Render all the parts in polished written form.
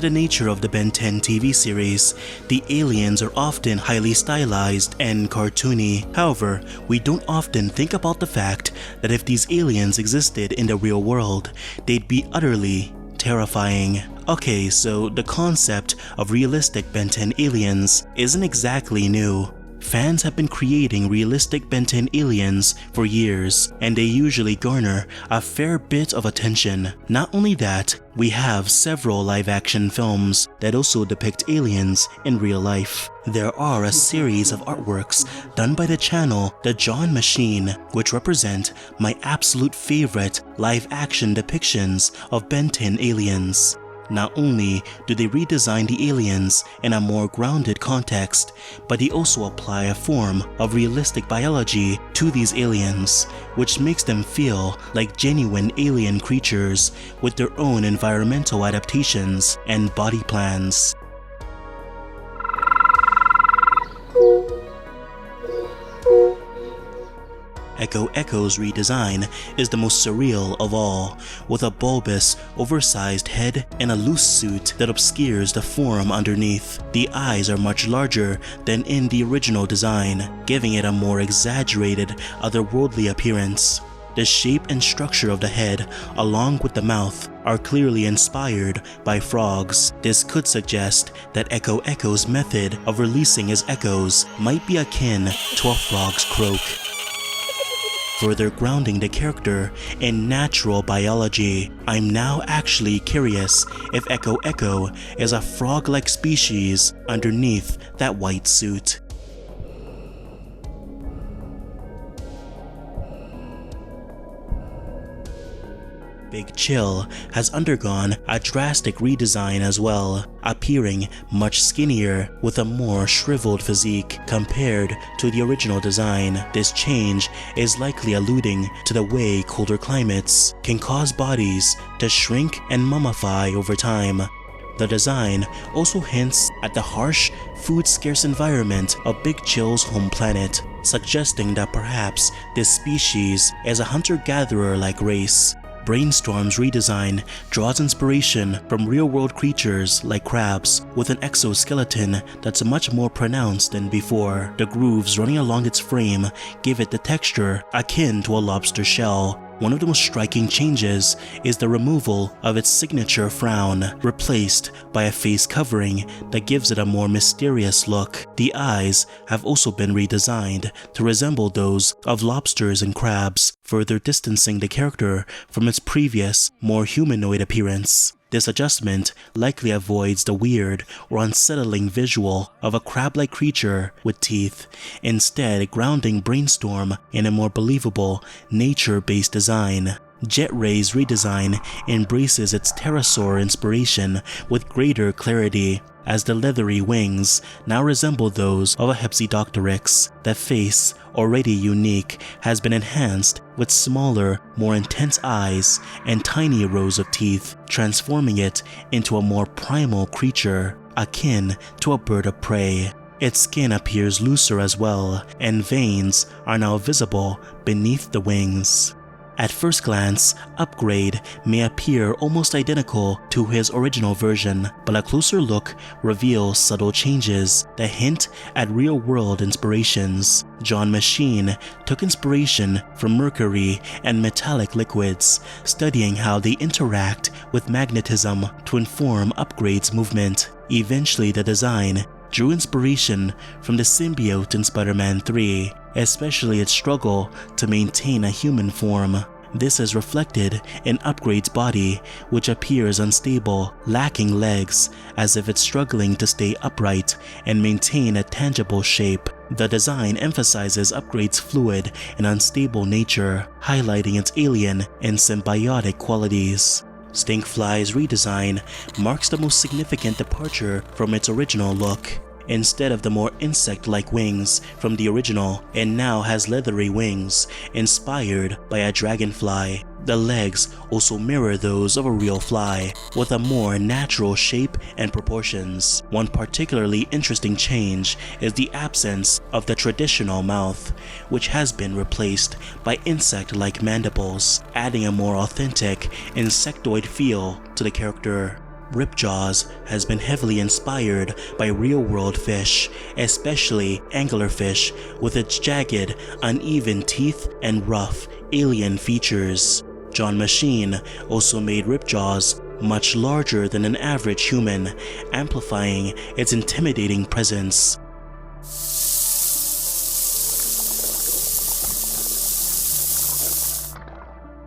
the nature of the Ben 10 TV series, the aliens are often highly stylized and cartoony. However, we don't often think about the fact that if these aliens existed in the real world, they'd be utterly terrifying. Okay, so the concept of realistic Ben 10 aliens isn't exactly new. Fans have been creating realistic Ben 10 aliens for years, and they usually garner a fair bit of attention. Not only that, we have several live-action films that also depict aliens in real life. There are a series of artworks done by the channel The John Machine, which represent my absolute favorite live-action depictions of Ben 10 aliens. Not only do they redesign the aliens in a more grounded context, but they also apply a form of realistic biology to these aliens, which makes them feel like genuine alien creatures with their own environmental adaptations and body plans. Echo Echo's redesign is the most surreal of all, with a bulbous, oversized head and a loose suit that obscures the form underneath. The eyes are much larger than in the original design, giving it a more exaggerated, otherworldly appearance. The shape and structure of the head, along with the mouth, are clearly inspired by frogs. This could suggest that Echo Echo's method of releasing his echoes might be akin to a frog's croak, further grounding the character in natural biology. I'm now actually curious if Echo Echo is a frog-like species underneath that white suit. Big Chill has undergone a drastic redesign as well, appearing much skinnier with a more shriveled physique compared to the original design. This change is likely alluding to the way colder climates can cause bodies to shrink and mummify over time. The design also hints at the harsh, food-scarce environment of Big Chill's home planet, suggesting that perhaps this species is a hunter-gatherer-like race. Brainstorm's redesign draws inspiration from real-world creatures like crabs, with an exoskeleton that's much more pronounced than before. The grooves running along its frame give it the texture akin to a lobster shell. One of the most striking changes is the removal of its signature frown, replaced by a face covering that gives it a more mysterious look. The eyes have also been redesigned to resemble those of lobsters and crabs, further distancing the character from its previous, more humanoid appearance. This adjustment likely avoids the weird or unsettling visual of a crab-like creature with teeth, instead grounding Brainstorm in a more believable, nature-based design. Jet Ray's redesign embraces its pterosaur inspiration with greater clarity, as the leathery wings now resemble those of a Hepsidopteryx. The face, already unique, has been enhanced with smaller, more intense eyes and tiny rows of teeth, transforming it into a more primal creature, akin to a bird of prey. Its skin appears looser as well, and veins are now visible beneath the wings. At first glance, Upgrade may appear almost identical to his original version, but a closer look reveals subtle changes that hint at real-world inspirations. John Machine took inspiration from mercury and metallic liquids, studying how they interact with magnetism to inform Upgrade's movement. Eventually, the design drew inspiration from the symbiote in Spider-Man 3, especially its struggle to maintain a human form. This is reflected in Upgrade's body, which appears unstable, lacking legs, as if it's struggling to stay upright and maintain a tangible shape. The design emphasizes Upgrade's fluid and unstable nature, highlighting its alien and symbiotic qualities. Stinkfly's redesign marks the most significant departure from its original look. Instead of the more insect-like wings from the original, it now has leathery wings inspired by a dragonfly. The legs also mirror those of a real fly, with a more natural shape and proportions. One particularly interesting change is the absence of the traditional mouth, which has been replaced by insect-like mandibles, adding a more authentic, insectoid feel to the character. Ripjaws has been heavily inspired by real-world fish, especially anglerfish, with its jagged, uneven teeth and rough, alien features. John Machine also made Ripjaws much larger than an average human, amplifying its intimidating presence.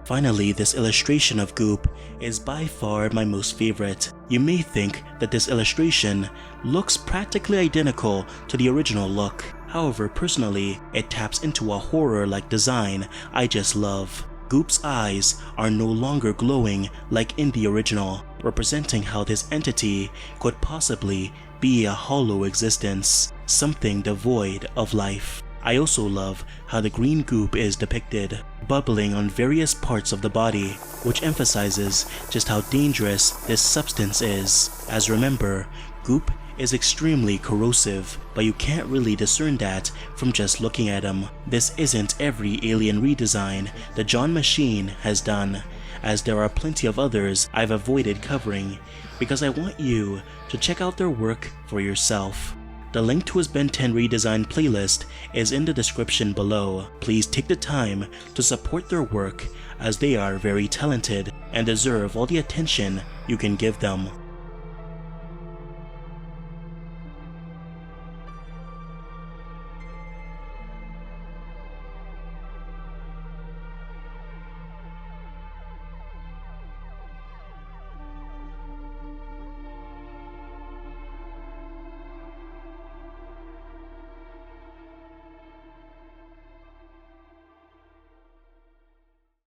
Finally, this illustration of Goop is by far my most favorite. You may think that this illustration looks practically identical to the original look. However, personally, it taps into a horror-like design I just love. Goop's eyes are no longer glowing like in the original, representing how this entity could possibly be a hollow existence, something devoid of life. I also love how the green goop is depicted, bubbling on various parts of the body, which emphasizes just how dangerous this substance is. As remember, goop is extremely corrosive, but you can't really discern that from just looking at him. This isn't every alien redesign that John Machine has done, as there are plenty of others I've avoided covering, because I want you to check out their work for yourself. The link to his Ben 10 redesign playlist is in the description below. Please take the time to support their work, as they are very talented and deserve all the attention you can give them.